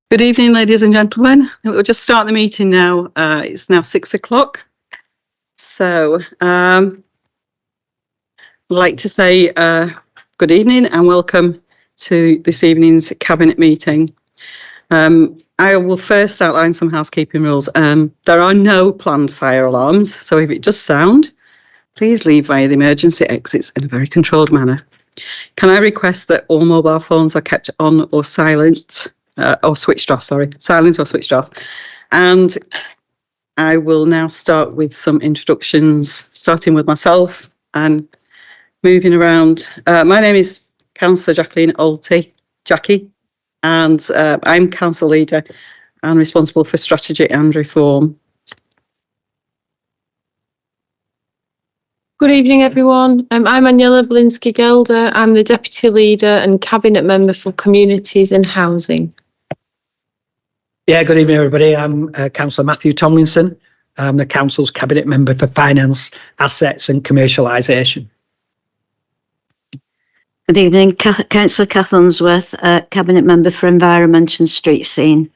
Good evening, ladies and gentlemen. We'll just start the meeting now. It's now 6 o'clock. So I'd like to say good evening and welcome to this evening's Cabinet meeting. I will first outline some housekeeping rules. There are no planned fire alarms, so if it does sound, please leave via the emergency exits in a very controlled manner. Can I request that all mobile phones are kept on or silent? Or switched off, silent or switched off. And I will now start with some introductions, starting with myself and moving around. My name is Councillor Jacqueline Alty, Jackie, and I'm Council Leader and responsible for strategy and reform. Good evening, everyone. I'm Aniela Blinsky-Gelder. I'm the Deputy Leader and Cabinet Member for Communities and Housing. Yeah, good evening, everybody. I'm Councillor Matthew Tomlinson. I'm the Council's Cabinet Member for Finance, Assets and Commercialisation. Good evening, Councillor Kath Unsworth, Cabinet Member for Environment and Street Scene.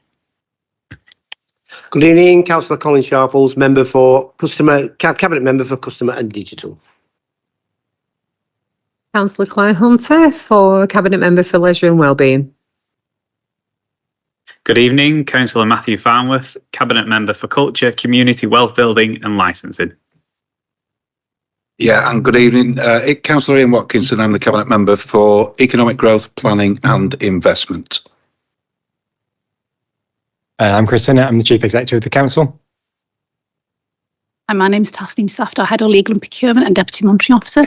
Good evening, Councillor Colin Sharples, Cabinet Member for Customer and Digital. Councillor Claire Hunter for Cabinet Member for Leisure and Wellbeing. Good evening, Councillor Matthew Farnworth, Cabinet Member for Culture, Community Wealth Building and Licensing. Yeah, and good evening, Councillor Ian Watkinson. I'm the Cabinet Member for Economic Growth, Planning and Investment. I'm Chris Sinnott, I'm the Chief Executive of the Council. And my name is Tasneem Safdar, Head of Legal and Procurement and Deputy Monitoring Officer.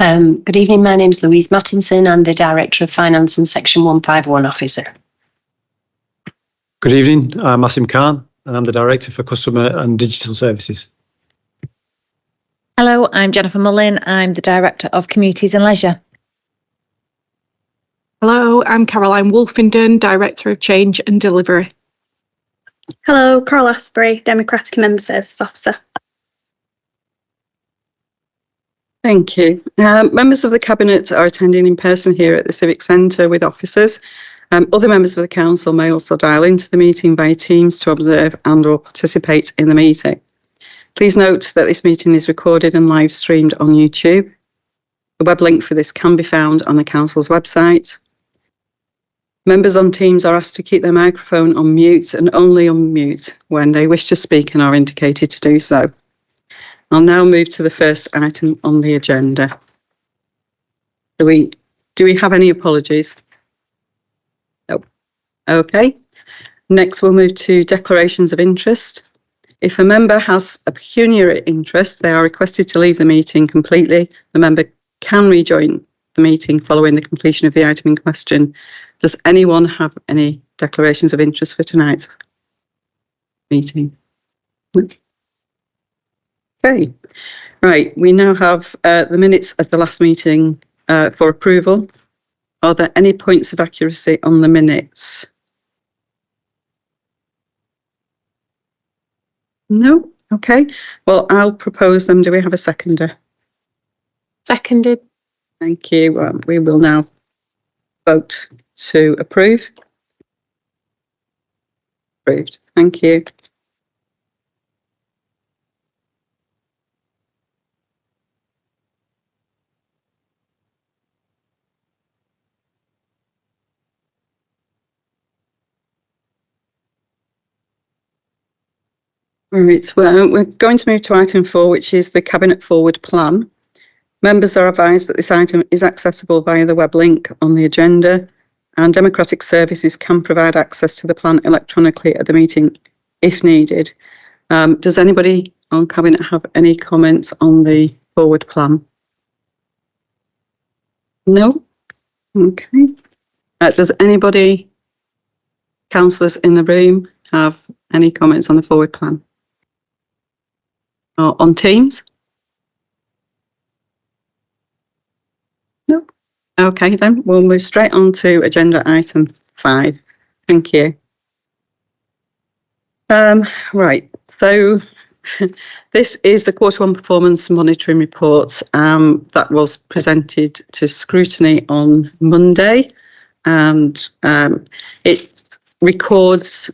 Good evening, my name is Louise Mattinson. I'm the Director of Finance and Section 151 Officer. Good evening, I'm Asim Khan and I'm the Director for Customer and Digital Services. Hello, I'm Jennifer Mullin. I'm the Director of Communities and Leisure. Hello, I'm Caroline Wolfenden, Director of Change and Delivery. Hello, Carol Asprey, Democratic Member Services Officer. Thank you. Members of the Cabinet are attending in person here at the Civic Centre with officers. Other members of the Council may also dial into the meeting via Teams to observe and or participate in the meeting. Please note that this meeting is recorded and live streamed on YouTube. The web link for this can be found on the Council's website. Members on Teams are asked to keep their microphone on mute and only on mute when they wish to speak and are indicated to do so. I'll now move to the first item on the agenda. Do we have any apologies? No. Okay. Next, we'll move to declarations of interest. If a member has a pecuniary interest, they are requested to leave the meeting completely. The member can rejoin the meeting following the completion of the item in question. Does anyone have any declarations of interest for tonight's meeting? Okay, right, we now have the minutes of the last meeting for approval. Are there any points of accuracy on the minutes? No? Okay, well, I'll propose them. Do we have a seconder? Seconded. Thank you. We will now vote to approve. Approved. Thank you. Right, well, we're going to move to item 4, which is the Cabinet Forward Plan. Members are advised that this item is accessible via the web link on the agenda, and Democratic Services can provide access to the plan electronically at the meeting if needed. Does anybody on Cabinet have any comments on the Forward Plan? No? Okay. Does anybody, councillors in the room, have any comments on the Forward Plan? Or on Teams? No. Okay, then we'll move straight on to agenda item 5. Thank you. Right, so this is the Q1 performance monitoring report that was presented to scrutiny on Monday. and it records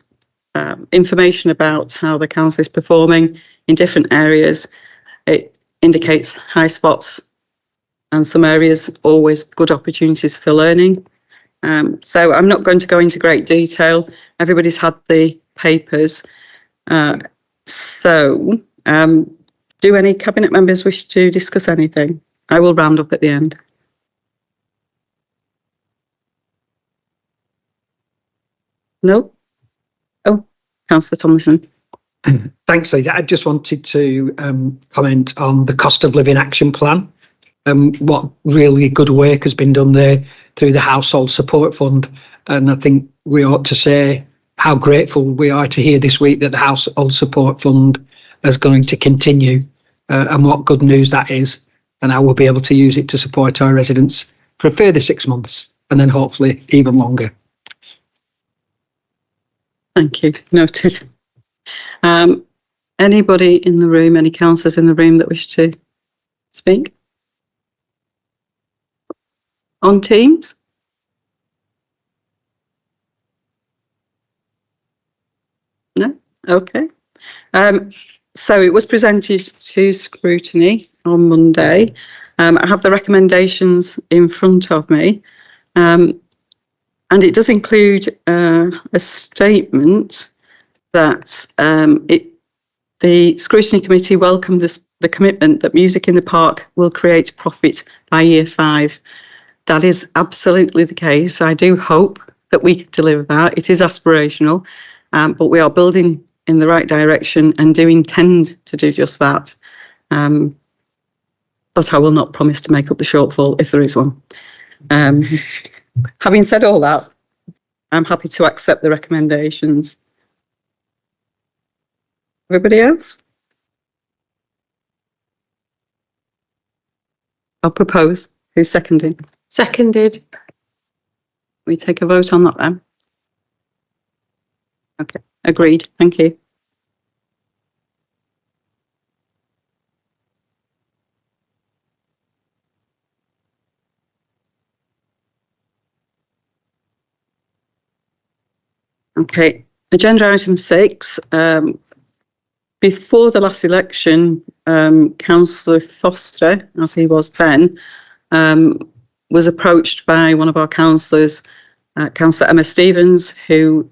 information about how the council is performing in different areas. It indicates high spots and some areas always good opportunities for learning. So I'm not going to go into great detail. Everybody's had the papers. Do any cabinet members wish to discuss anything? I will round up at the end. No? Oh, Councillor Tomlinson. Thanks, Leader. I just wanted to comment on the cost of living action plan. What really good work has been done there through the Household Support Fund. And I think we ought to say how grateful we are to hear this week that the Household Support Fund is going to continue, and what good news that is. And I will be able to use it to support our residents for a further 6 months and then hopefully even longer. Thank you. Noted. Anybody in the room, any councillors in the room that wish to speak? On Teams? No? Okay. So it was presented to scrutiny on Monday. I have the recommendations in front of me. And it does include a statement that the scrutiny committee welcomed the commitment that Music in the Park will create profit by year 5. That is absolutely the case. I do hope that we can deliver that. It is aspirational, but we are building in the right direction and do intend to do just that. But I will not promise to make up the shortfall if there is one. Having said all that, I'm happy to accept the recommendations. Everybody else? I'll propose. Who's seconding? Seconded. We take a vote on that then. Okay, agreed. Thank you. Okay, agenda item 6. Before the last election, Councillor Foster, as he was then, was approached by one of our councillors, Councillor Emma Stevens, who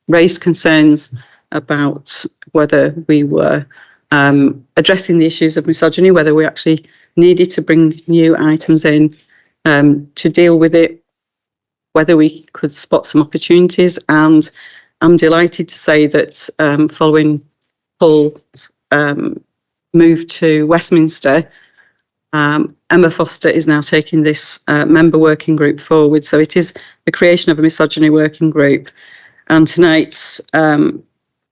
raised concerns about whether we were addressing the issues of misogyny, whether we actually needed to bring new items in to deal with it, whether we could spot some opportunities. And I'm delighted to say that following Paul's move to Westminster, Emma Foster is now taking this member working group forward. So it is the creation of a misogyny working group. And tonight's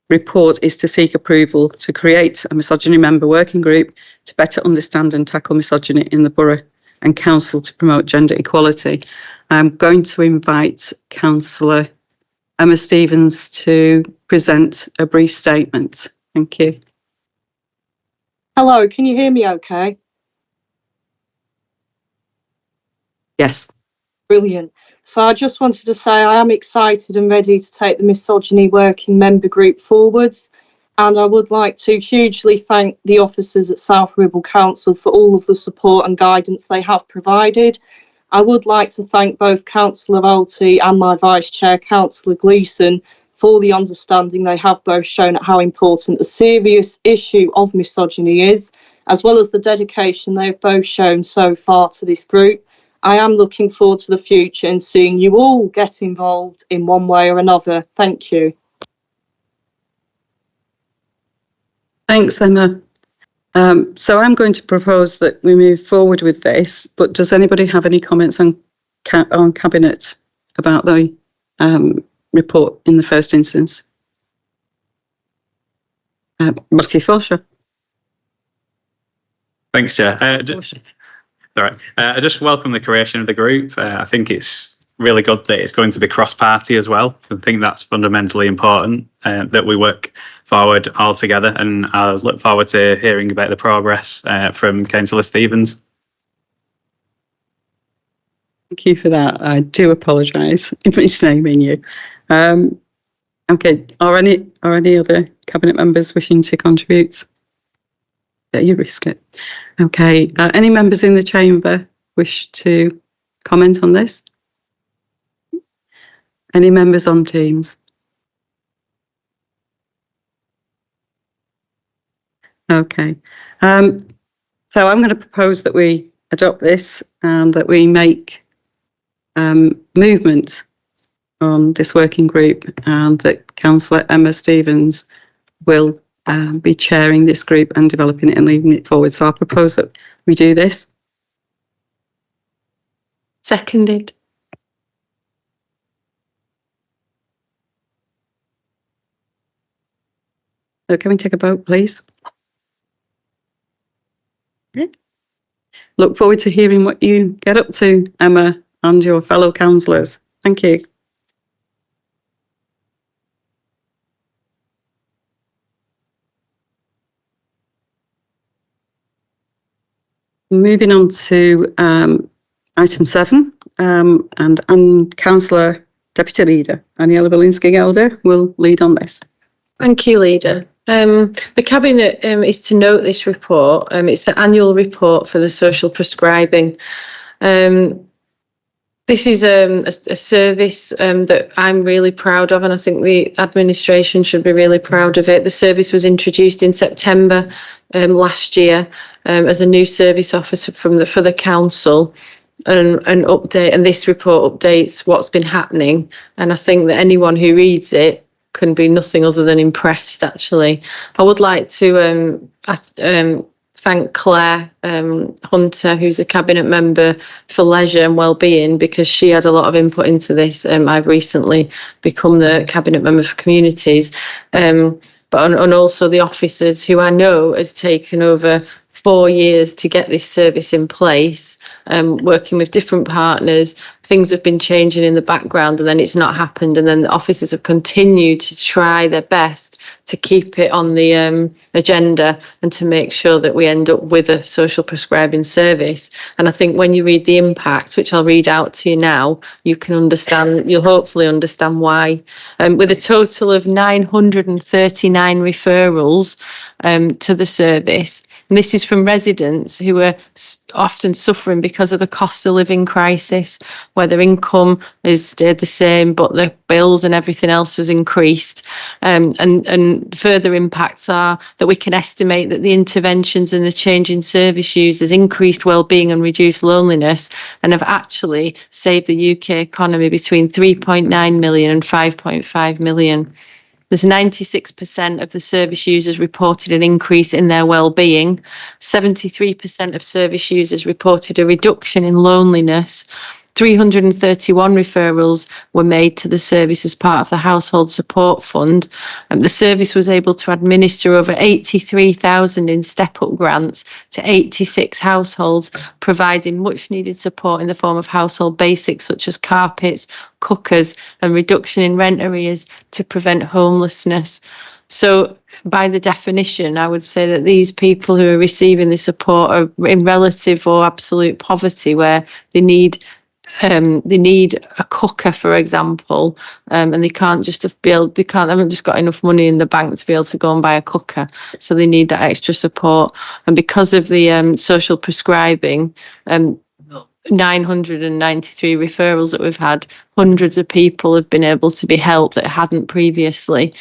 report is to seek approval to create a misogyny member working group to better understand and tackle misogyny in the borough and council to promote gender equality. I'm going to invite Councillor Emma Stevens to present a brief statement. Thank you. Hello, can you hear me okay? Yes. Brilliant. So I just wanted to say I am excited and ready to take the misogyny working member group forwards. And I would like to hugely thank the officers at South Ribble Council for all of the support and guidance they have provided. I would like to thank both Councillor Alty and my Vice Chair, Councillor Gleeson, for the understanding they have both shown at how important the serious issue of misogyny is, as well as the dedication they have both shown so far to this group. I am looking forward to the future and seeing you all get involved in one way or another. Thank you. Thanks, Emma. So I'm going to propose that we move forward with this, but does anybody have any comments on Cabinet about the report in the first instance? Matthew Fulcher. Thanks, Chair. I just welcome the creation of the group. I think it's really good that it's going to be cross-party as well. I think that's fundamentally important, that we work forward all together, and I look forward to hearing about the progress from Councillor Stevens. Thank you for that. I do apologise if misnaming you. Okay, are any other cabinet members wishing to contribute? Yeah, you risk it. Okay, any members in the chamber wish to comment on this? Any members on Teams? Okay, so I'm going to propose that we adopt this and that we make movement on this working group, and that Councillor Emma Stevens will be chairing this group and developing it and leading it forward. So I propose that we do this. Seconded. So can we take a vote, please? Okay. Look forward to hearing what you get up to, Emma, and your fellow councillors. Thank you. Moving on to item 7, and Councillor Deputy Leader Aniela Belinsky-Gelder will lead on this. Thank you, Leader. The Cabinet is to note this report. It's the annual report for the social prescribing. This is a service that I'm really proud of, and I think the administration should be really proud of it. The service was introduced in September last year as a new service officer for the council, and update. And this report updates what's been happening. And I think that anyone who reads it can be nothing other than impressed. Actually, I would like to thank Claire Hunter, who's a cabinet member for leisure and wellbeing, because she had a lot of input into this. I've recently become the cabinet member for communities, and also the officers, who I know has taken over 4 years to get this service in place, working with different partners. Things have been changing in the background, and then it's not happened, and then the officers have continued to try their best to keep it on the agenda and to make sure that we end up with a social prescribing service. And I think when you read the impacts, which I'll read out to you now, you can understand, you'll hopefully understand why. With a total of 939 referrals to the service, and this is from residents who are often suffering because of the cost of living crisis, where their income has stayed the same, but the bills and everything else has increased. And further impacts are that we can estimate that the interventions and the change in service users increased wellbeing and reduced loneliness, and have actually saved the UK economy between 3.9 million and 5.5 million. There's 96% of the service users reported an increase in their well-being. 73% of service users reported a reduction in loneliness. 331 referrals were made to the service as part of the Household Support Fund. The service was able to administer over 83,000 in step-up grants to 86 households, providing much needed support in the form of household basics such as carpets, cookers, and reduction in rent arrears to prevent homelessness. So by the definition, I would say that these people who are receiving the support are in relative or absolute poverty, where they need a cooker, for example, and they can't just haven't just got enough money in the bank to be able to go and buy a cooker, so they need that extra support. And because of the social prescribing, 993 referrals that we've had, hundreds of people have been able to be helped that hadn't previously.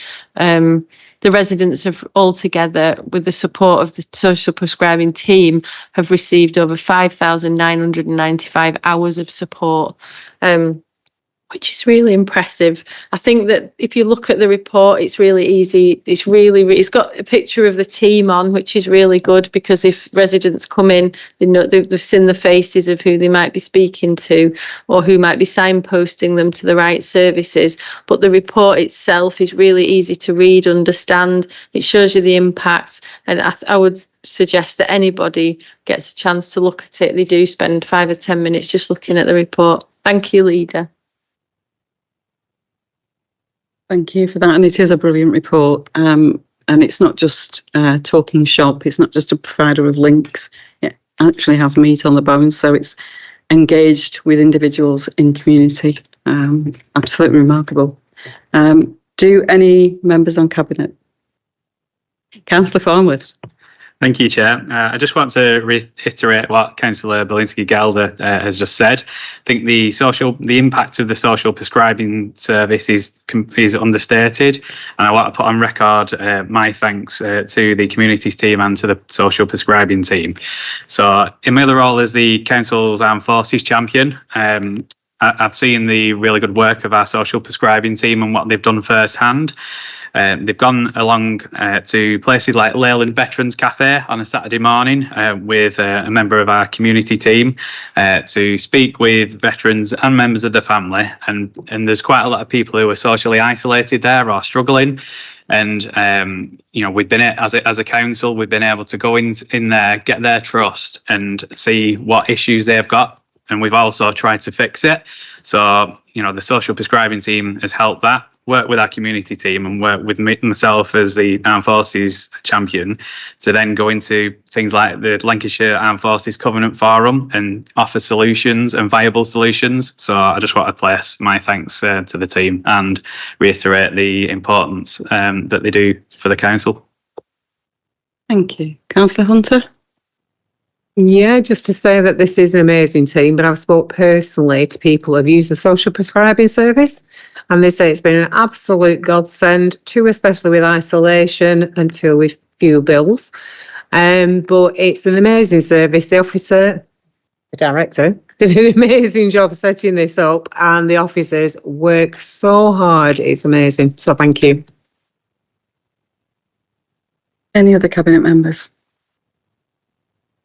The residents have altogether, with the support of the social prescribing team, have received over 5,995 hours of support, which is really impressive. I think that if you look at the report, it's really easy. It's got a picture of the team on, which is really good, because if residents come in, they know they've seen the faces of who they might be speaking to, or who might be signposting them to the right services. But the report itself is really easy to read, understand. It shows you the impacts, and I would suggest that anybody gets a chance to look at it. They do spend 5 or 10 minutes just looking at the report. Thank you, Leader. Thank you for that, and it is a brilliant report, and it's not just talking shop, it's not just a provider of links, it actually has meat on the bones, so it's engaged with individuals in community. Absolutely remarkable. Do any members on Cabinet? Councillor Farnworth. Thank you, Chair. I just want to reiterate what Councillor Belinsky-Gelder has just said. I think the impact of the social prescribing service is understated, and I want to put on record my thanks to the communities team and to the social prescribing team. So, in my other role as the Council's Armed Forces champion, I've seen the really good work of our social prescribing team and what they've done firsthand. They've gone along to places like Leyland Veterans Cafe on a Saturday morning with a member of our community team to speak with veterans and members of the family. And there's quite a lot of people who are socially isolated there or struggling. And, we've been, as a council, we've been able to go in there, get their trust and see what issues they've got. And we've also tried to fix it. So, the social prescribing team has helped that, work with our community team and work with myself as the Armed Forces champion to then go into things like the Lancashire Armed Forces Covenant Forum and offer solutions and viable solutions. So I just want to place my thanks to the team and reiterate the importance that they do for the council. Thank you. Councillor Hunter? Yeah, just to say that this is an amazing team, but I've spoke personally to people who have used the social prescribing service, and they say it's been an absolute godsend, too, especially with isolation until with few bills. But it's an amazing service. The officer, the director, did an amazing job setting this up, and the officers work so hard. It's amazing. So thank you. Any other Cabinet members?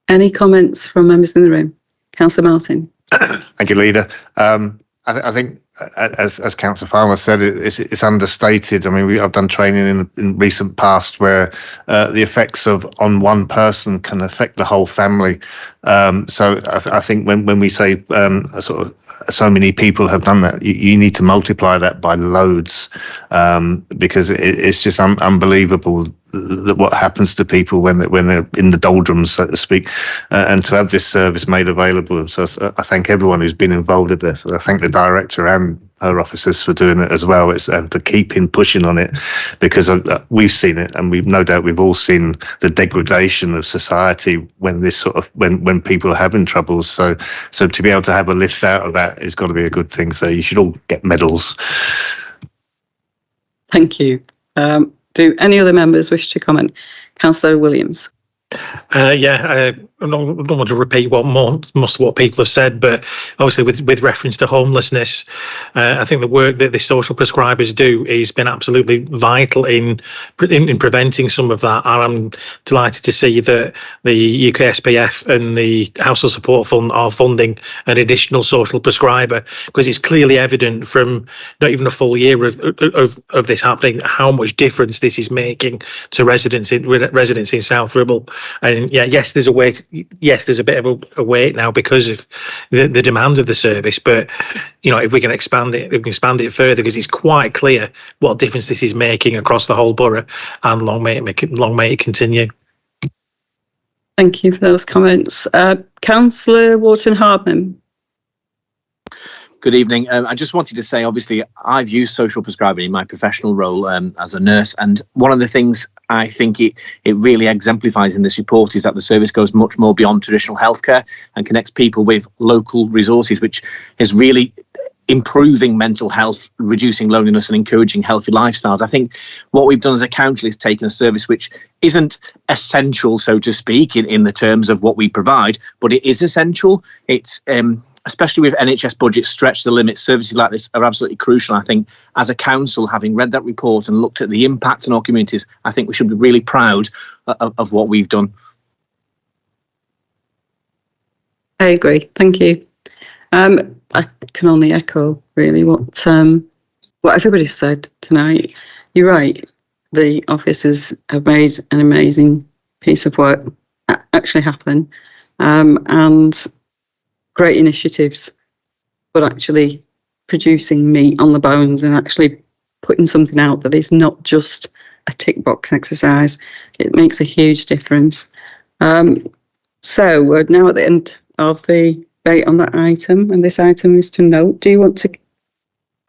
Any comments from members in the room? Councillor Martin. Thank you, Leader. I think, as Councillor Farmer said, it's understated. I mean, I've done training in recent past where the effects on one person can affect the whole family. So I think when we say so many people have done that, you need to multiply that by loads, because it's just unbelievable that what happens to people when they're in the doldrums, so to speak, and to have this service made available. So I thank everyone who's been involved in this. I thank the director and her officers for doing it as well. It's for keeping pushing on it, because we've seen it, and no doubt we've all seen the degradation of society when this when people are having troubles. So to be able to have a lift out of that has got to be a good thing. So you should all get medals. Thank you. Do any other members wish to comment? Councillor Williams. I don't want to repeat most of what people have said, but obviously with reference to homelessness, I think the work that the social prescribers do has been absolutely vital in preventing some of that. And I'm delighted to see that the UK SPF and the Household Support Fund are funding an additional social prescriber, because it's clearly evident from not even a full year of this happening how much difference this is making to residents in South Ribble. And yes, there's a bit of a wait now because of the demand of the service, but if we can expand it further, because it's quite clear what difference this is making across the whole borough, and long may it continue. Thank you for those comments. Councillor Wharton-Hardman. Good evening. I just wanted to say, obviously, I've used social prescribing in my professional role as a nurse, and one of the things I think it really exemplifies in this report is that the service goes much more beyond traditional healthcare and connects people with local resources, which is really improving mental health, reducing loneliness and encouraging healthy lifestyles. I think what we've done as a council is taken a service which isn't essential, so to speak, in the terms of what we provide, but it is essential. It's especially with NHS budgets stretched to the limit, services like this are absolutely crucial. I think as a council, having read that report and looked at the impact on our communities, I think we should be really proud of what we've done. I agree. Thank you. I can only echo really what everybody said tonight. You're right. The officers have made an amazing piece of work actually happen, and great initiatives, but actually producing meat on the bones and actually putting something out that is not just a tick box exercise. It makes a huge difference. So we're now at the end of the debate on that item, and this item is to note. Do you want to?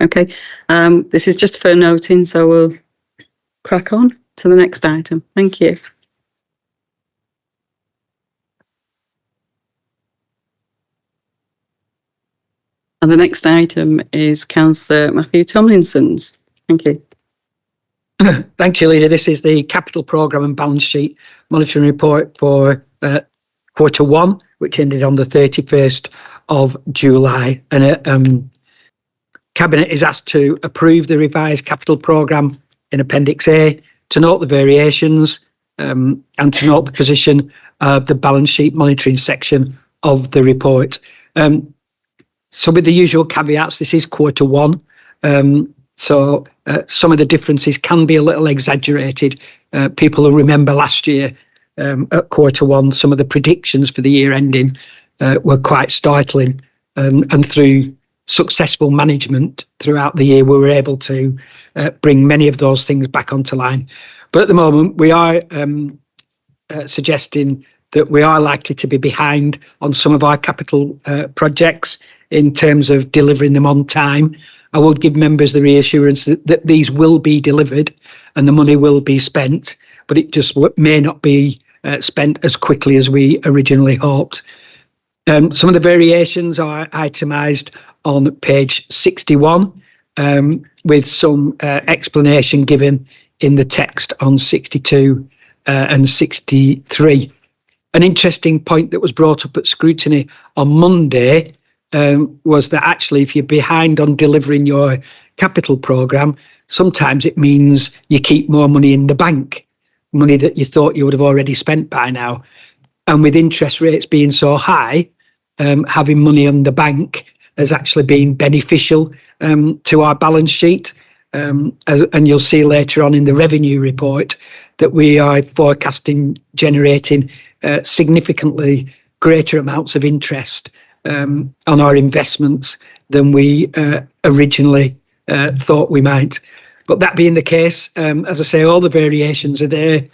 Okay, this is just for noting, so we'll crack on to the next item. Thank you. And the next item is Councillor Matthew Tomlinson's. Thank you. Thank you, Leader. This is the capital programme and balance sheet monitoring report for Q1, which ended on the 31st of July. And Cabinet is asked to approve the revised capital programme in Appendix A, to note the variations and to note the position of the balance sheet monitoring section of the report. So with the usual caveats, this is Q1. So some of the differences can be a little exaggerated. People will remember last year at Q1, some of the predictions for the year ending were quite startling. And through successful management throughout the year, we were able to bring many of those things back onto line. But at the moment, we are suggesting that we are likely to be behind on some of our capital projects in terms of delivering them on time. I would give members the reassurance that these will be delivered and the money will be spent, but it just may not be spent as quickly as we originally hoped. Some of the variations are itemised on page 61, with some explanation given in the text on 62 and 63. An interesting point that was brought up at scrutiny on Monday was that actually if you're behind on delivering your capital programme, sometimes it means you keep more money in the bank, money that you thought you would have already spent by now. And with interest rates being so high, having money in the bank has actually been beneficial to our balance sheet. And you'll see later on in the revenue report that we are forecasting generating significantly greater amounts of interest on our investments than we originally thought we might. But that being the case, as I say, all the variations are there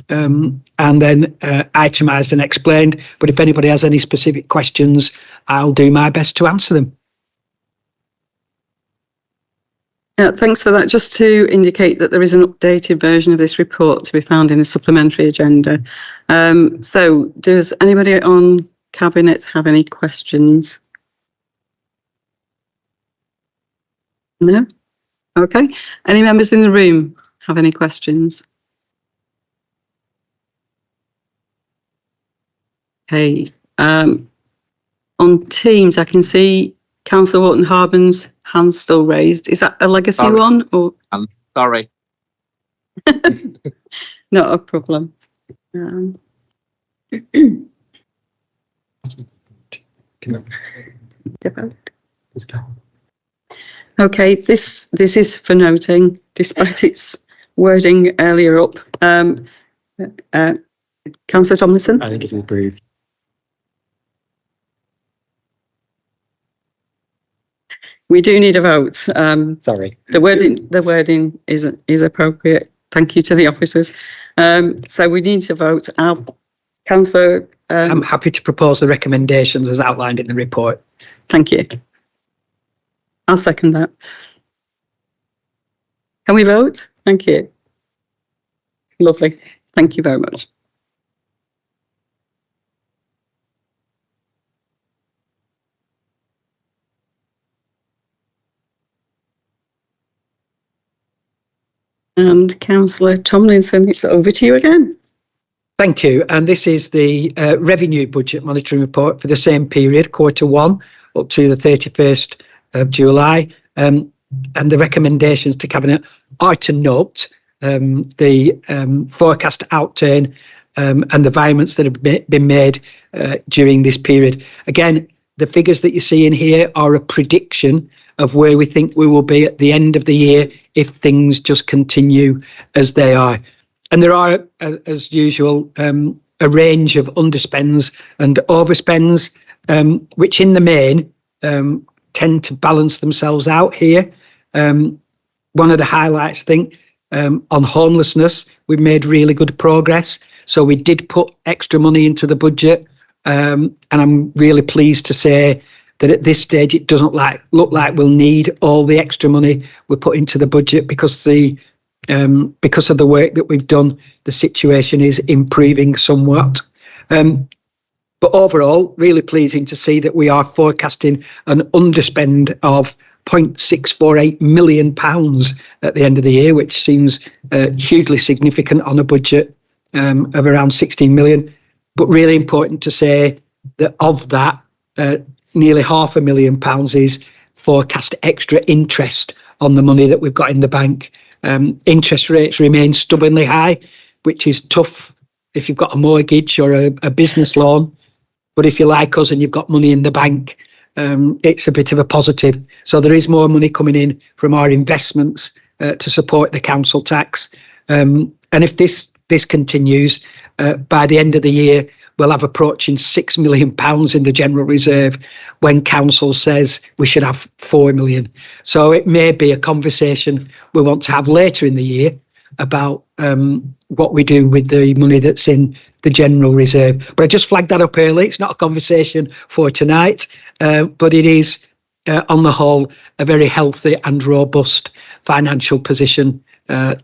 and then itemised and explained. But if anybody has any specific questions, I'll do my best to answer them. Thanks for that. Just to indicate that there is an updated version of this report to be found in the supplementary agenda. So does anybody on Cabinet have any questions? No? Okay. Any members in the room have any questions? Okay. On Teams, I can see Councillor Wharton Harbin's hand still raised. Is that a legacy one? Or? I'm sorry. Not a problem. Okay, this is for noting, despite its wording earlier up. Councillor Tomlinson? I think it's approved. We do need a vote. Sorry. The wording is appropriate. Thank you to the officers. So we need to vote. Councillor. I'm happy to propose the recommendations as outlined in the report. Thank you. I'll second that. Can we vote? Thank you. Lovely. Thank you very much. And Councillor Tomlinson, it's over to you again. Thank you. And this is the revenue budget monitoring report for the same period, Q1, up to the 31st of July. And the recommendations to Cabinet are to note the forecast outturn and the variance that have been made during this period. Again, the figures that you see in here are a prediction of where we think we will be at the end of the year if things just continue as they are. And there are, as usual, a range of underspends and overspends, which in the main tend to balance themselves out here. One of the highlights, I think, on homelessness, we've made really good progress. So we did put extra money into the budget and I'm really pleased to say that at this stage it doesn't look like we'll need all the extra money we put into the budget because of the work that we've done. The situation is improving somewhat. But overall, really pleasing to see that we are forecasting an underspend of £0.648 million at the end of the year, which seems hugely significant on a budget of around 16 million. But really important to say that of that, nearly £500,000 is forecast extra interest on the money that we've got in the bank. Interest rates remain stubbornly high, which is tough if you've got a mortgage or a business loan. But if you're like us and you've got money in the bank, it's a bit of a positive. So there is more money coming in from our investments to support the council tax. And if this continues, by the end of the year, we'll have approaching £6 million in the general reserve when council says we should have 4 million. So it may be a conversation we want to have later in the year about what we do with the money that's in the general reserve. But I just flagged that up early. It's not a conversation for tonight, but it is, on the whole, a very healthy and robust financial position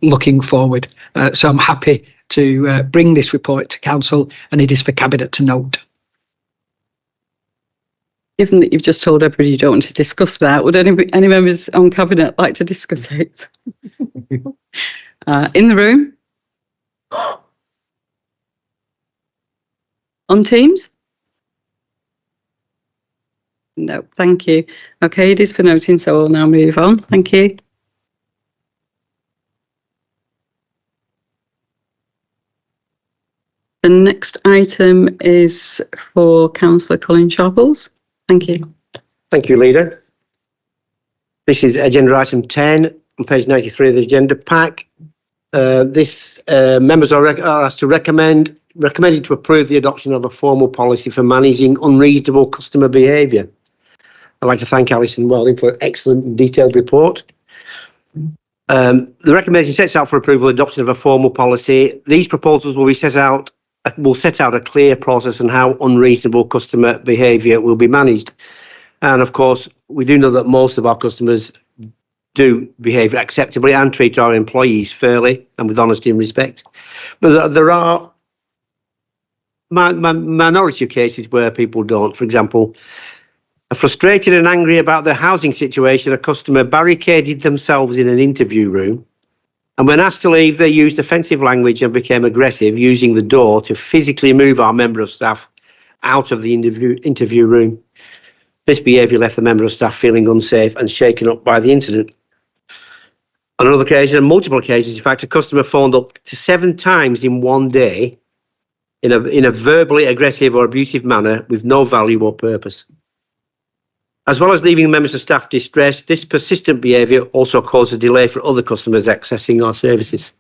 looking forward. So I'm happy to bring this report to council, and it is for Cabinet to note. Given that you've just told everybody you don't want to discuss that, would any members on Cabinet like to discuss it? In the room? On Teams? No, thank you. Okay, it is for noting, so we'll now move on. Thank you. The next item is for Councillor Colin Sharples. Thank you. Thank you, Leader. This is agenda item 10 on page 93 of the agenda pack. Members are asked to recommended to approve the adoption of a formal policy for managing unreasonable customer behaviour. I'd like to thank Alison Welding for an excellent and detailed report. The recommendation sets out for approval the adoption of a formal policy. These proposals will set out a clear process on how unreasonable customer behaviour will be managed. And of course, we do know that most of our customers do behave acceptably and treat our employees fairly and with honesty and respect. But there are minority of cases where people don't. For example, frustrated and angry about their housing situation, a customer barricaded themselves in an interview room, and when asked to leave, they used offensive language and became aggressive, using the door to physically move our member of staff out of the interview room. This behaviour left the member of staff feeling unsafe and shaken up by the incident. On another occasion, on multiple occasions, in fact, a customer phoned up to 7 times in one day in a verbally aggressive or abusive manner with no value or purpose. As well as leaving members of staff distressed, this persistent behaviour also caused a delay for other customers accessing our services.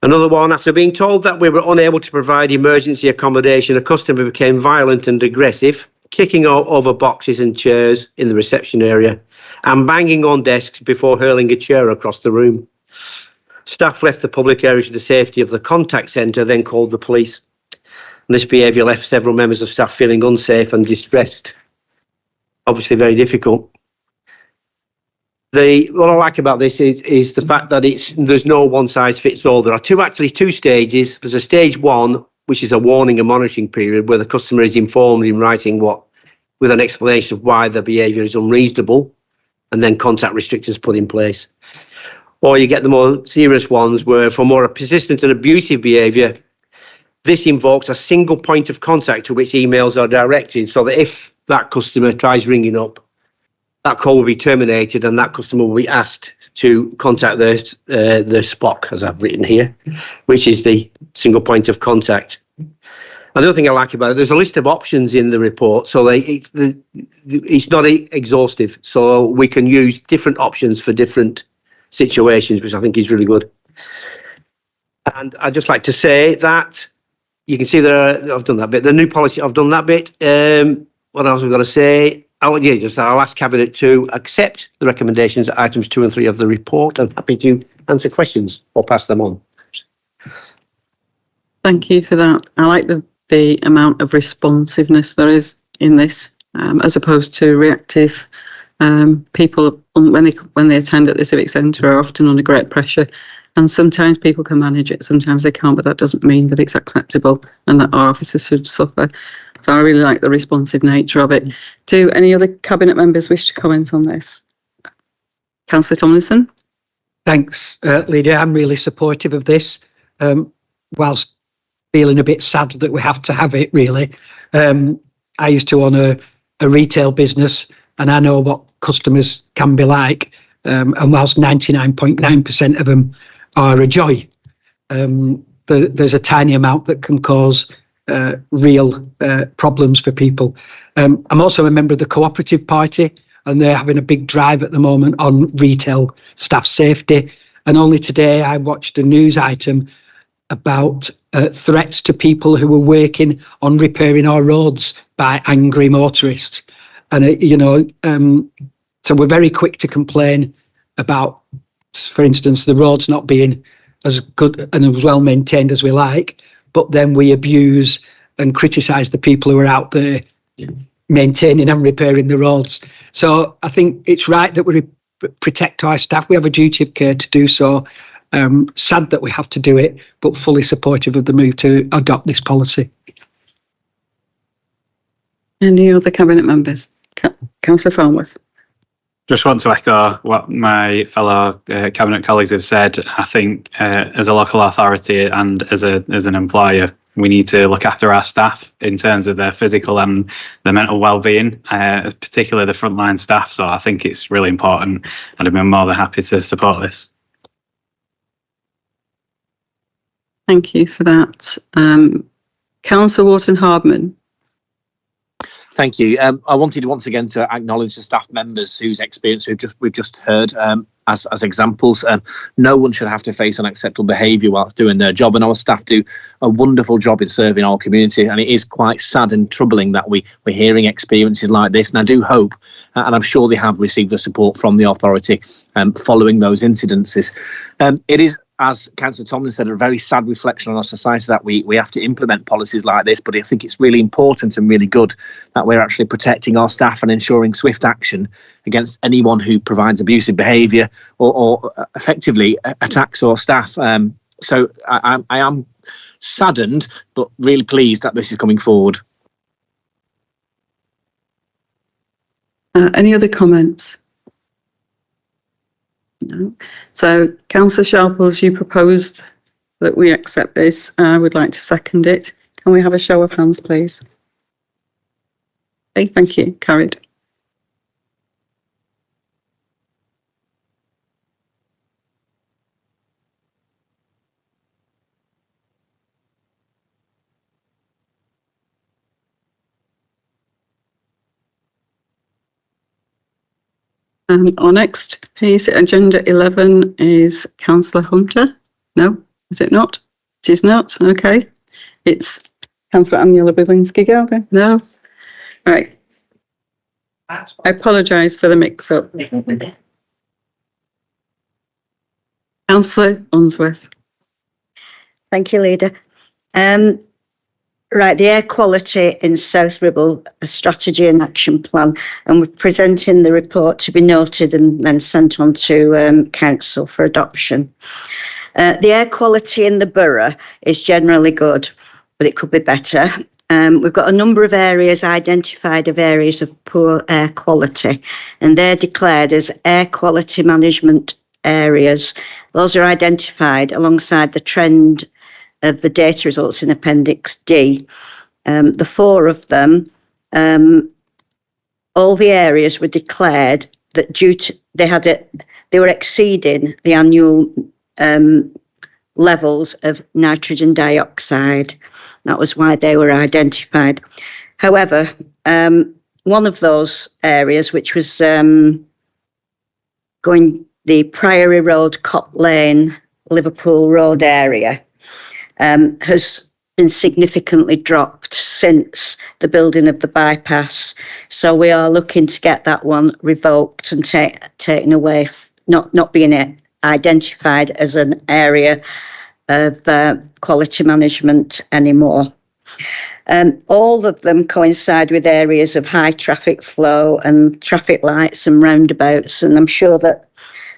Another one, after being told that we were unable to provide emergency accommodation, a customer became violent and aggressive, kicking over boxes and chairs in the reception area and banging on desks before hurling a chair across the room. Staff left the public area to the safety of the contact centre, then called the police. And this behaviour left several members of staff feeling unsafe and distressed. Obviously very difficult. What I like about this is the fact that there's no one size fits all. There are two stages. There's a stage 1, which is a warning and monitoring period, where the customer is informed in writing with an explanation of why the behaviour is unreasonable, and then contact restrictions put in place. Or you get the more serious ones where, for more persistent and abusive behaviour, this invokes a single point of contact to which emails are directed, so that if that customer tries ringing up, that call will be terminated and that customer will be asked to contact the SPOC, as I've written here, which is the single point of contact. Another thing I like about it, there's a list of options in the report, so it's not exhaustive, so we can use different options for different situations, which I think is really good. And I'd just like to say that you can see that I've done that bit. The new policy, I've done that bit. What else have I got to say? I'll ask Cabinet to accept the recommendations, items 2 and 3 of the report. I'm happy to answer questions or pass them on. Thank you for that. I like the the amount of responsiveness there is in this, as opposed to reactive. People, when they attend at the Civic Centre, are often under great pressure, and sometimes people can manage it, sometimes they can't, but that doesn't mean that it's acceptable and that our officers should suffer. So I really like the responsive nature of it. Do any other Cabinet members wish to comment on this? Councillor Tomlinson? Thanks, Leader. I'm really supportive of this, whilst feeling a bit sad that we have to have it, really. I used to own a retail business, and I know what customers can be like, and whilst 99.9% of them are a joy, there's a tiny amount that can cause real problems for people. I'm also a member of the Cooperative Party, and they're having a big drive at the moment on retail staff safety. And only today I watched a news item about threats to people who were working on repairing our roads by angry motorists. And, so we're very quick to complain about, for instance, the roads not being as good and as well maintained as we like, but then we abuse and criticise the people who are out there maintaining and repairing the roads. So I think it's right that we protect our staff. We have a duty of care to do so. Sad that we have to do it, but fully supportive of the move to adopt this policy. Any other Cabinet members? Councillor Farnworth. Just want to echo what my fellow Cabinet colleagues have said. I think as a local authority and as an employer, we need to look after our staff in terms of their physical and their mental well-being, particularly the frontline staff. So I think it's really important, and I'd be more than happy to support this. Thank you for that. Councillor Wharton-Hardman. Thank you. I wanted once again to acknowledge the staff members whose experience we've just heard as examples. No one should have to face unacceptable behaviour whilst doing their job, and our staff do a wonderful job in serving our community. And it is quite sad and troubling that we're hearing experiences like this. And I do hope, and I'm sure they have received the support from the authority following those incidences. It is, as Councillor Tomlinson said, a very sad reflection on our society that we have to implement policies like this, but I think it's really important and really good that we're actually protecting our staff and ensuring swift action against anyone who provides abusive behaviour or effectively attacks our staff. So I am saddened, but really pleased that this is coming forward. Any other comments? No. So, Councillor Sharples, you proposed that we accept this. I would like to second it. Can we have a show of hands, please? Okay, thank you. Carried. Our next piece, Agenda 11, is Councillor Hunter. No, is it not? It is not. Okay. It's Councillor Aniela Bilinski-Gelder. No. Right. I apologise for the mix-up. Councillor Unsworth. Thank you, Leader. Right, the air quality in South Ribble, a strategy and action plan, and we're presenting the report to be noted and then sent on to council for adoption. The air quality in the borough is generally good, but it could be better. We've got a number of areas identified of areas of poor air quality, and they're declared as air quality management areas. Those are identified alongside the trend of the data results in Appendix D. The four of them, all the areas were declared that due to they were exceeding the annual levels of nitrogen dioxide. That was why they were identified. However, one of those areas, which was going the Priory Road, Cop Lane, Liverpool Road area, has been significantly dropped since the building of the bypass. So we are looking to get that one revoked and taken away, not being identified as an area of quality management anymore. All of them coincide with areas of high traffic flow and traffic lights and roundabouts, and I'm sure that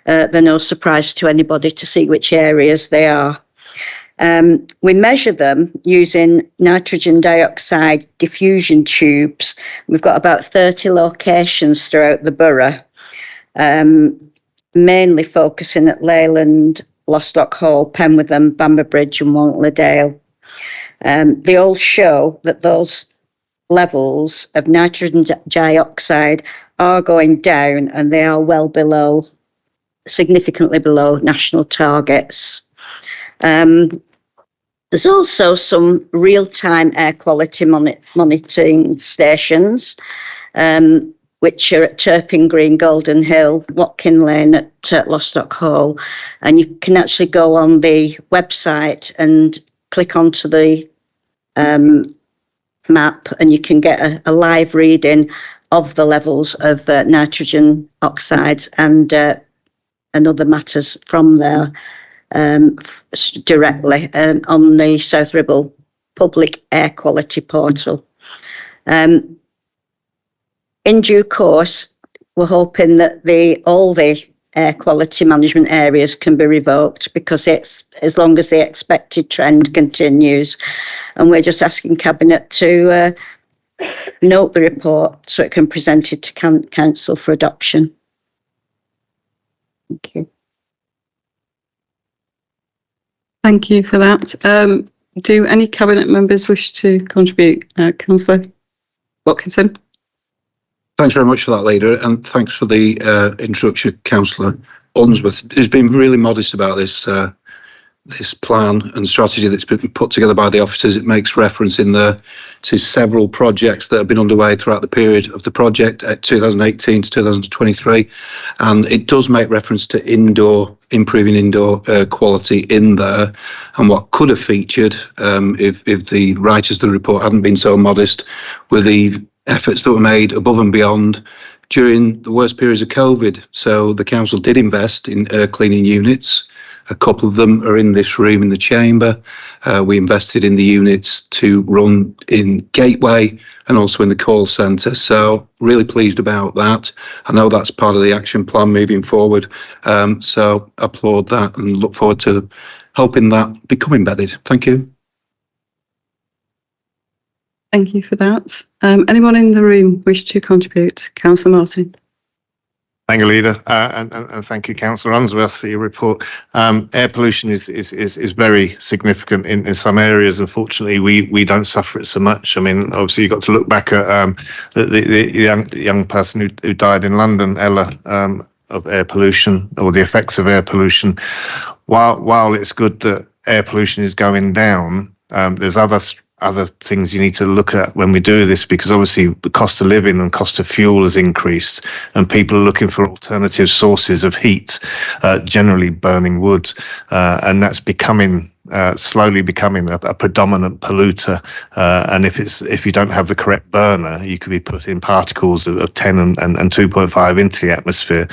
they're no surprise to anybody to see which areas they are. We measure them using nitrogen dioxide diffusion tubes. We've got about 30 locations throughout the borough, mainly focusing at Leyland, Lostock Hall, Penwitham, Bamber Bridge and Wantler-Dale. They all show that those levels of nitrogen dioxide are going down, and they are well below, significantly below national targets. There's also some real-time air quality monitoring stations, which are at Turpin Green, Golden Hill, Watkin Lane at Lostock Hall. And you can actually go on the website and click onto the map, and you can get a live reading of the levels of nitrogen oxides and other matters from there. Directly on the South Ribble Public Air Quality Portal. In due course, we're hoping that all the air quality management areas can be revoked, because it's as long as the expected trend continues, and we're just asking Cabinet to note the report so it can present it to Council for adoption. Thank you. Thank you for that. Do any Cabinet members wish to contribute? Councillor Watkinson. Thanks very much for that, Leader, and thanks for the introduction, Councillor Unsworth, who's been really modest about this this plan and strategy that's been put together by the officers. It makes reference in there to several projects that have been underway throughout the period of the project at 2018 to 2023, and it does make reference to improving indoor air quality in there. And what could have featured, if the writers of the report hadn't been so modest, were the efforts that were made above and beyond during the worst periods of COVID. So the council did invest in air cleaning units. A couple of them are in this room in the chamber. We invested in the units to run in Gateway and also in the call centre. So really pleased about that. I know that's part of the action plan moving forward. So applaud that and look forward to helping that become embedded. Thank you. Thank you for that. Anyone in the room wish to contribute? Councillor Martin. Thank you, Leader, and thank you, Councillor Unsworth, for your report. Air pollution is very significant in some areas. Unfortunately, we don't suffer it so much. I mean, obviously, you've got to look back at the young person who died in London, Ella, of air pollution, or the effects of air pollution. While it's good that air pollution is going down, there's other things you need to look at when we do this, because obviously the cost of living and cost of fuel has increased, and people are looking for alternative sources of heat, generally burning wood, and that's slowly becoming a predominant polluter. And if you don't have the correct burner, you could be putting particles of 10 and 2.5 into the atmosphere.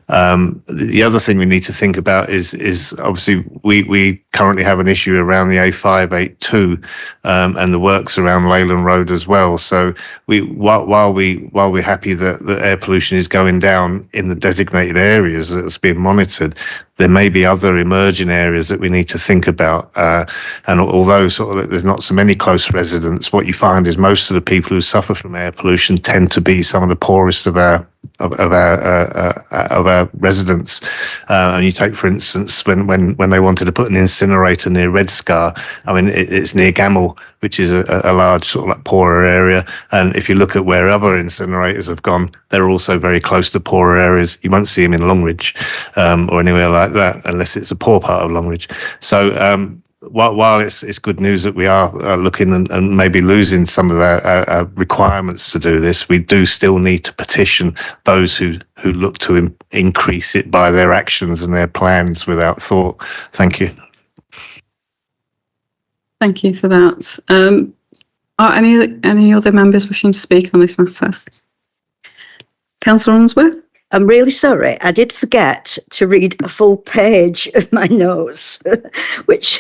The other thing we need to think about is obviously we currently have an issue around the A582 and the works around Leyland Road as well. So while we're happy that the air pollution is going down in the designated areas that's being monitored, there may be other emerging areas that we need to think about. And although sort of there's not so many close residents, what you find is most of the people who suffer from air pollution tend to be some of the poorest of our residents. And you take, for instance, when they wanted to put an incinerator near Red Scar, I mean, it's near Gamel, which is a large sort of like poorer area. And if you look at where other incinerators have gone, they're also very close to poorer areas. You won't see them in Longridge or anywhere like that, unless it's a poor part of Longridge. So while it's good news that we are looking and maybe losing some of our requirements to do this, we do still need to petition those who look to increase it by their actions and their plans without thought. Thank you. Thank you for that. Are any other members wishing to speak on this matter? Councillor Unsworth? I'm really sorry. I did forget to read a full page of my notes, which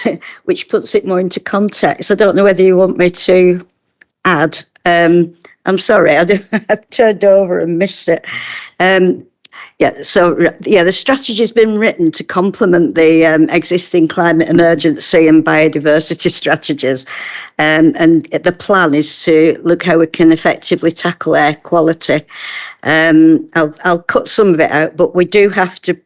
puts it more into context. I don't know whether you want me to add. I'm sorry, I turned over and missed it. The strategy has been written to complement the existing climate emergency and biodiversity strategies. And the plan is to look how we can effectively tackle air quality. I'll cut some of it out, but we do have to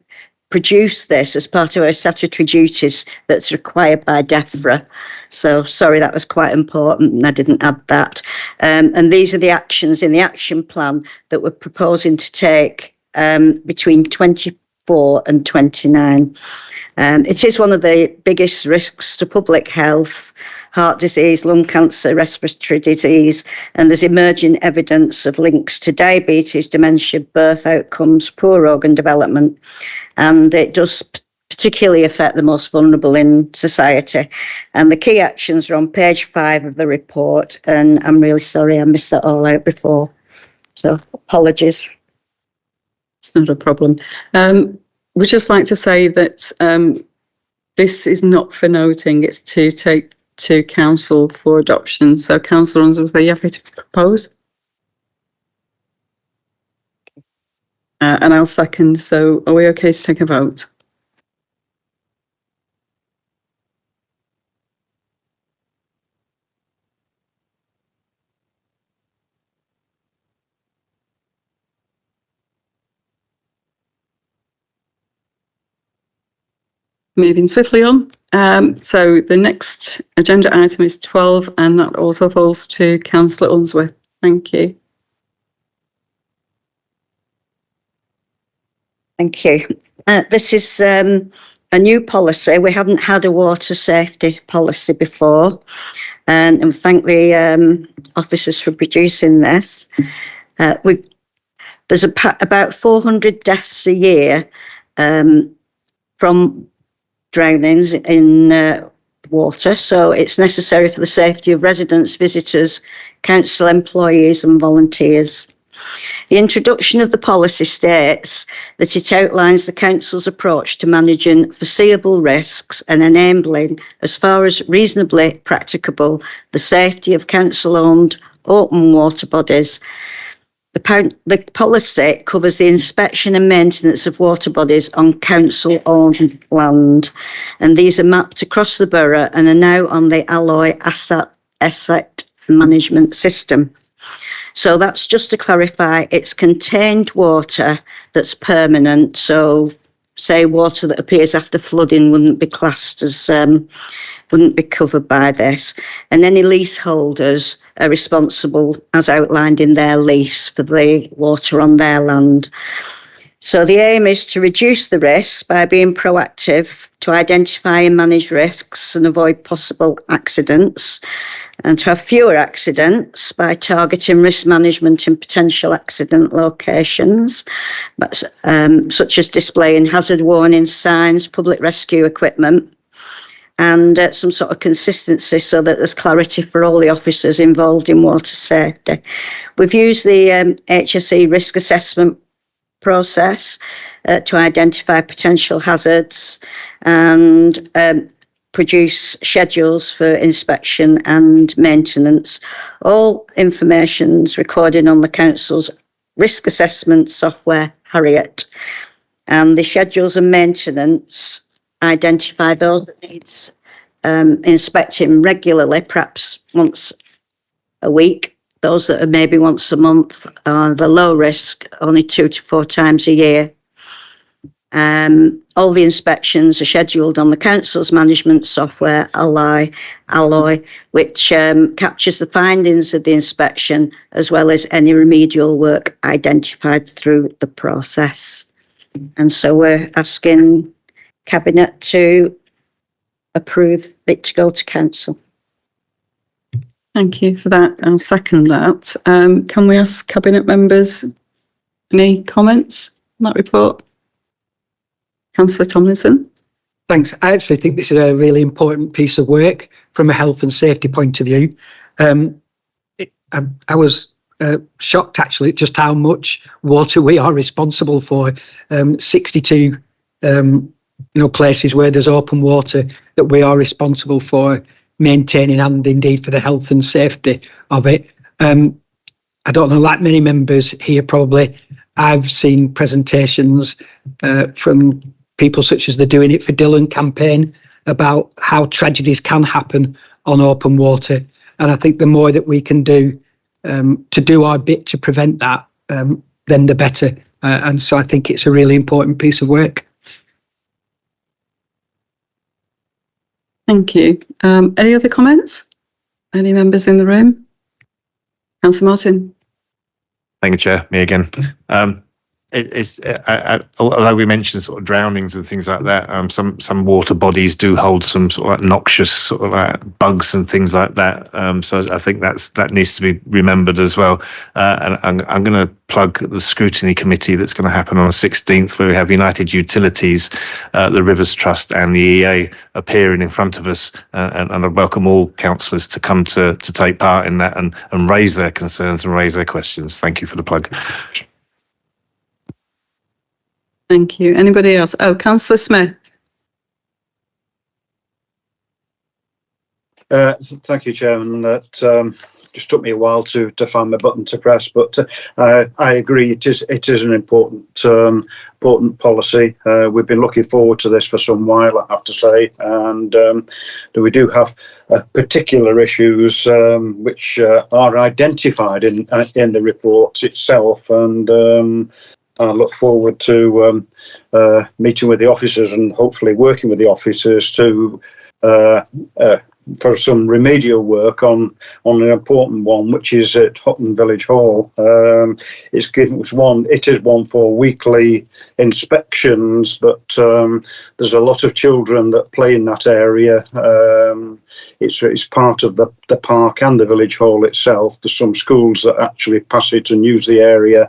produce this as part of our statutory duties that's required by DEFRA. So sorry, that was quite important and I didn't add that. And these are the actions in the action plan that we're proposing to take between 24 and 29. It is one of the biggest risks to public health: heart disease, lung cancer, respiratory disease, and there's emerging evidence of links to diabetes, dementia, birth outcomes, poor organ development, and it does particularly affect the most vulnerable in society. And the key actions are on page 5 of the report, and I'm really sorry I missed that all out before, so apologies. It's not a problem. We'd just like to say that this is not for noting, it's to take to council for adoption. So Councillor Unsworth, are you happy to propose? And I'll second. So are we okay to take a vote? Moving swiftly on. So the next agenda item is 12, and that also falls to Councillor Unsworth. Thank you. Thank you. This is a new policy. We haven't had a water safety policy before, and we thank the officers for producing this. There's about 400 deaths a year from drownings in water, so it's necessary for the safety of residents, visitors, council employees and volunteers. The introduction of the policy states that it outlines the council's approach to managing foreseeable risks and enabling, as far as reasonably practicable, the safety of council-owned open water bodies. The policy covers the inspection and maintenance of water bodies on council-owned land, and these are mapped across the borough and are now on the Alloy asset management system. So that's just to clarify, it's contained water that's permanent. So say water that appears after flooding wouldn't be classed as, wouldn't be covered by this. And any leaseholders are responsible, as outlined in their lease, for the water on their land. So the aim is to reduce the risks by being proactive, to identify and manage risks and avoid possible accidents, and to have fewer accidents by targeting risk management in potential accident locations, such as displaying hazard warning signs, public rescue equipment, and some sort of consistency so that there's clarity for all the officers involved in water safety. We've used the HSE risk assessment process to identify potential hazards and produce schedules for inspection and maintenance. All information's recorded on the council's risk assessment software, Harriet, and the schedules and maintenance identify those that needs inspecting regularly, perhaps once a week. Those that are maybe once a month are the low risk, only 2 to 4 times a year. All the inspections are scheduled on the council's management software, Alloy, which captures the findings of the inspection as well as any remedial work identified through the process. And so we're asking Cabinet to approve it to go to council. Thank you for that. I'll second that. Can we ask Cabinet members any comments on that report? Councillor Tomlinson. Thanks. I actually think this is a really important piece of work from a health and safety point of view. I was shocked actually at just how much water we are responsible for. 62 places where there's open water that we are responsible for maintaining and indeed for the health and safety of it. I don't know, like many members here probably, I've seen presentations from people such as the Doing It for Dylan campaign about how tragedies can happen on open water. And I think the more that we can do to do our bit to prevent that, then the better. And so I think it's a really important piece of work. Thank you. Any other comments? Any members in the room? Councillor Martin. Thank you, Chair. Me again. Although we mentioned sort of drownings and things like that, some water bodies do hold some sort of like noxious sort of like bugs and things like that. So I think that needs to be remembered as well. And I'm going to plug the scrutiny committee that's going to happen on the 16th, where we have United Utilities, the Rivers Trust, and the EA appearing in front of us. And I welcome all councillors to come to take part in that and raise their concerns and raise their questions. Thank you for the plug. Thank you. Anybody else? Oh, Councillor Smith. Thank you, Chairman. That just took me a while to find my button to press, but I agree. It is an important policy. We've been looking forward to this for some while, I have to say, and we do have particular issues which are identified in the report itself, and I look forward to meeting with the officers and hopefully working with the officers to for some remedial work on an important one, which is at Hutton Village Hall. It is one for weekly inspections, but there's a lot of children that play in that area. It's part of the park and the village hall itself. There's some schools that actually pass it and use the area,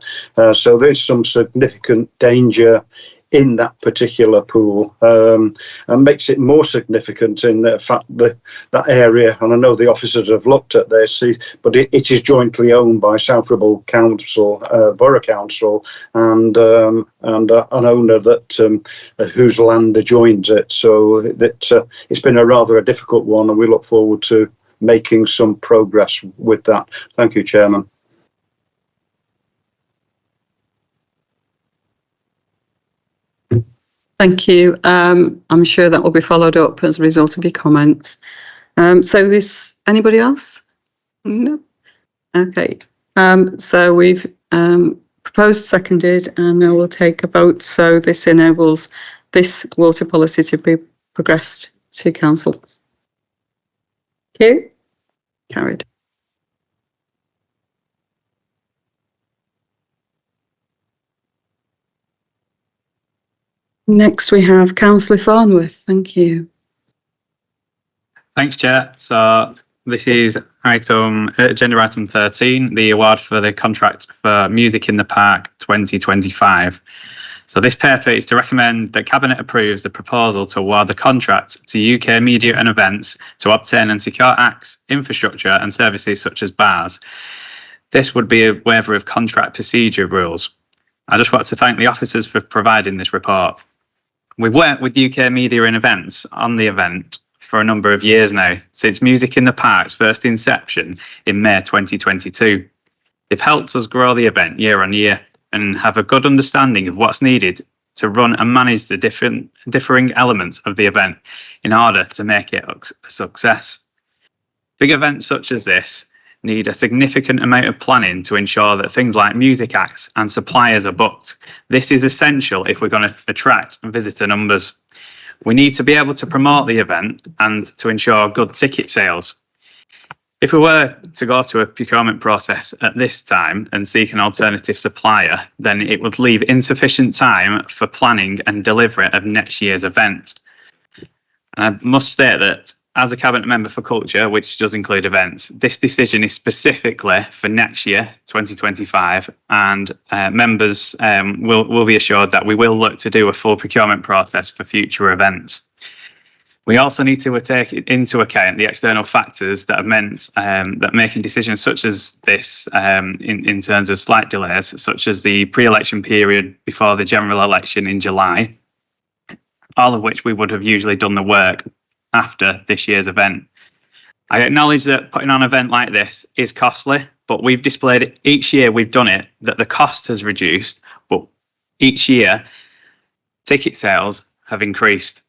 so there's some significant danger in that particular pool, and makes it more significant in the fact that that area, and I know the officers have looked at this, but it is jointly owned by South Ribble Council, Borough Council, and an owner that whose land adjoins it. So that it's been a difficult one, and we look forward to making some progress with that. Thank you, Chairman. Thank you. I'm sure that will be followed up as a result of your comments. Anybody else? No. Okay. So we've proposed, seconded, and now we'll take a vote. So this enables this water policy to be progressed to council. Thank you. Carried. Next, we have Councillor Farnworth. Thank you. Thanks, Chair. So this is agenda item 13, the award for the contract for Music in the Park 2025. So this paper is to recommend that Cabinet approves the proposal to award the contract to UK Media and Events to obtain and secure acts, infrastructure and services such as bars. This would be a waiver of contract procedure rules. I just want to thank the officers for providing this report. We've worked with UK Media and Events on the event for a number of years now, since Music in the Park's first inception in May 2022. They've helped us grow the event year on year and have a good understanding of what's needed to run and manage the differing elements of the event in order to make it a success. Big events such as this need a significant amount of planning to ensure that things like music acts and suppliers are booked. This is essential if we're going to attract visitor numbers. We need to be able to promote the event and to ensure good ticket sales. If we were to go to a procurement process at this time and seek an alternative supplier, then it would leave insufficient time for planning and delivery of next year's event. And I must state that as a Cabinet Member for Culture, which does include events, this decision is specifically for next year, 2025, and members will be assured that we will look to do a full procurement process for future events. We also need to take into account the external factors that have meant that making decisions such as this in terms of slight delays, such as the pre-election period before the general election in July, all of which we would have usually done the work after this year's event. I acknowledge that putting on an event like this is costly, but we've displayed it each year we've done it, that the cost has reduced, but each year ticket sales have increased.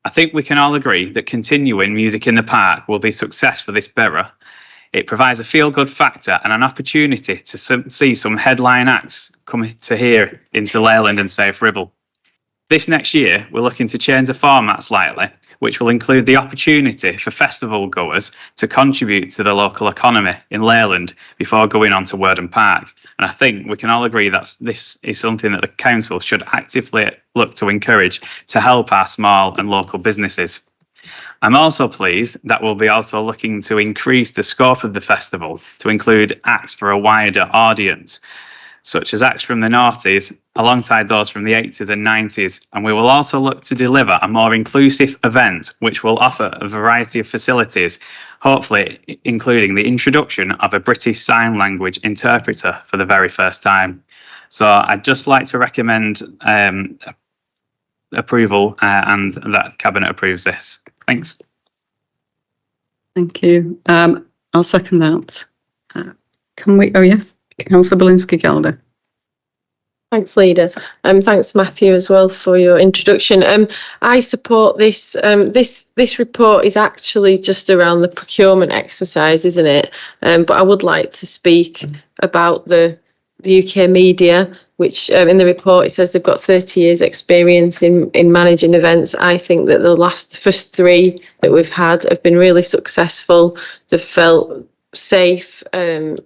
I think we can all agree that continuing Music in the Park will be a success for this borough. It provides a feel-good factor and an opportunity to see some headline acts come to here into Leyland and South Ribble. This next year, we're looking to change the format slightly, which will include the opportunity for festival goers to contribute to the local economy in Leyland before going on to Worden Park. And I think we can all agree that this is something that the council should actively look to encourage to help our small and local businesses. I'm also pleased that we'll be also looking to increase the scope of the festival to include acts for a wider audience, such as acts from the noughties alongside those from the 80s and 90s. And we will also look to deliver a more inclusive event, which will offer a variety of facilities, hopefully including the introduction of a British Sign Language interpreter for the very first time. So I'd just like to recommend approval and that Cabinet approves this. Thanks. Thank you. I'll second that. Can we, oh yeah, Councillor Belinsky-Gelder. Thanks, Leader. Thanks, Matthew, as well for your introduction. I support this. This report is actually just around the procurement exercise, isn't it? But I would like to speak about the UK media, which in the report it says they've got 30 years experience in managing events. I think that the first three that we've had have been really successful. They've felt safe and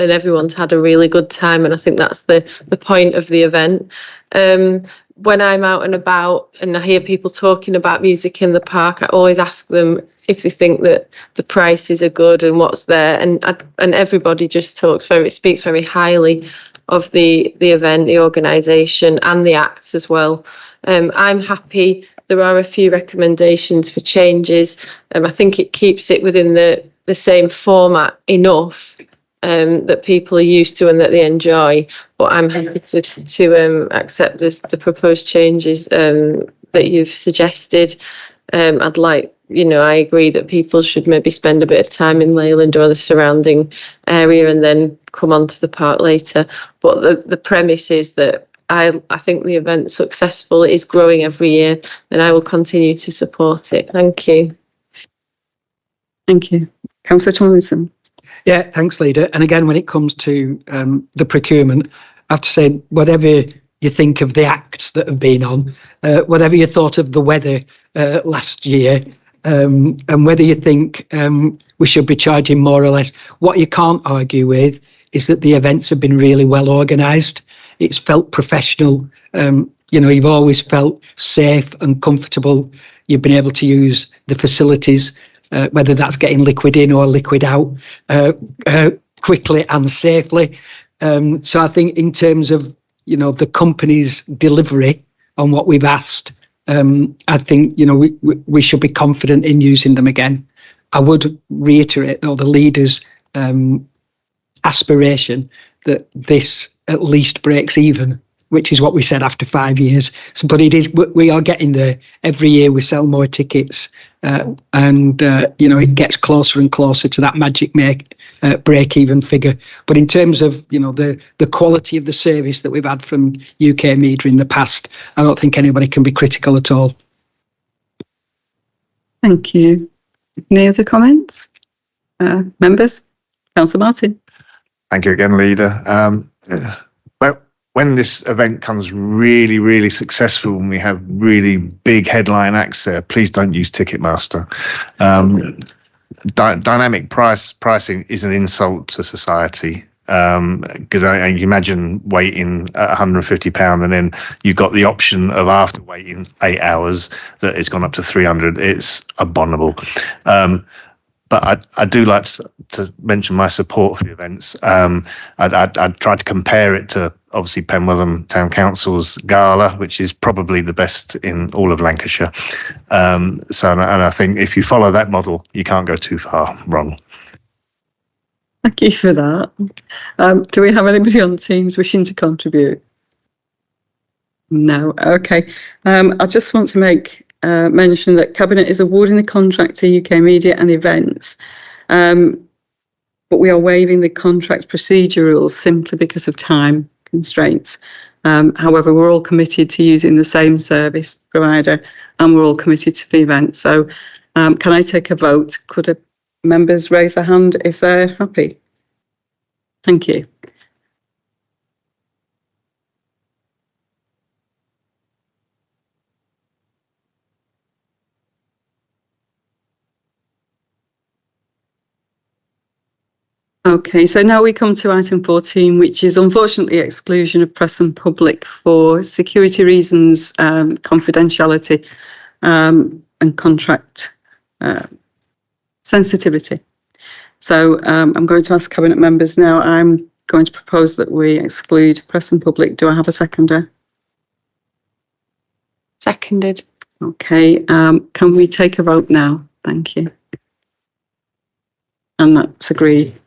everyone's had a really good time, and I think that's the point of the event. When I'm out and about and I hear people talking about Music in the Park, I always ask them if they think that the prices are good and what's there, and everybody just speaks very highly of the event, the organisation and the acts as well. I'm happy. There are a few recommendations for changes. I think it keeps it within the same format enough that people are used to and that they enjoy. But I'm happy to accept the proposed changes that you've suggested. I'd like, I agree that people should maybe spend a bit of time in Leyland or the surrounding area and then come on to the park later. But the premise is that I think the event's successful. It is growing every year, and I will continue to support it. Thank you. Thank you. Councillor Tomlinson. Yeah, thanks, Leader. And again, when it comes to the procurement, I have to say, whatever you think of the acts that have been on, whatever you thought of the weather last year, and whether you think we should be charging more or less, what you can't argue with is that the events have been really well organised. It's felt professional. You've always felt safe and comfortable. You've been able to use the facilities, whether that's getting liquid in or liquid out, quickly and safely. So I think in terms of, the company's delivery on what we've asked, I think, we should be confident in using them again. I would reiterate, though, the leader's aspiration that this at least breaks even, which is what we said after 5 years. So, but we are getting there. Every year we sell more tickets, and it gets closer and closer to that magic break even figure. But in terms of the quality of the service that we've had from UK Media in the past, I don't think anybody can be critical at all. Thank you. Any other comments? Members? Councillor Martin. Thank you again, Leader. When this event comes really, really successful and we have really big headline acts there, please don't use Ticketmaster. Dynamic pricing is an insult to society, because I imagine waiting at £150 and then you've got the option of, after waiting 8 hours, that it's gone up to 300. It's abominable. But I do like to mention my support for the events. I'd try to compare it to, obviously, Penwortham Town Council's gala, which is probably the best in all of Lancashire. And I think if you follow that model, you can't go too far wrong. Thank you for that. Do we have anybody on Teams wishing to contribute? No. Okay. I just want to make mention that Cabinet is awarding the contract to UK Media and Events But we are waiving the contract procedure rules simply because of time constraints. However, we're all committed to using the same service provider, and we're all committed to the event. So can I take a vote? Could members raise their hand if they're happy? Thank you. Okay, so now we come to item 14, which is unfortunately exclusion of press and public for security reasons, confidentiality, and contract sensitivity. So I'm going to ask Cabinet members now. I'm going to propose that we exclude press and public. Do I have a seconder? Seconded. Okay, can we take a vote now? Thank you. And that's agreed.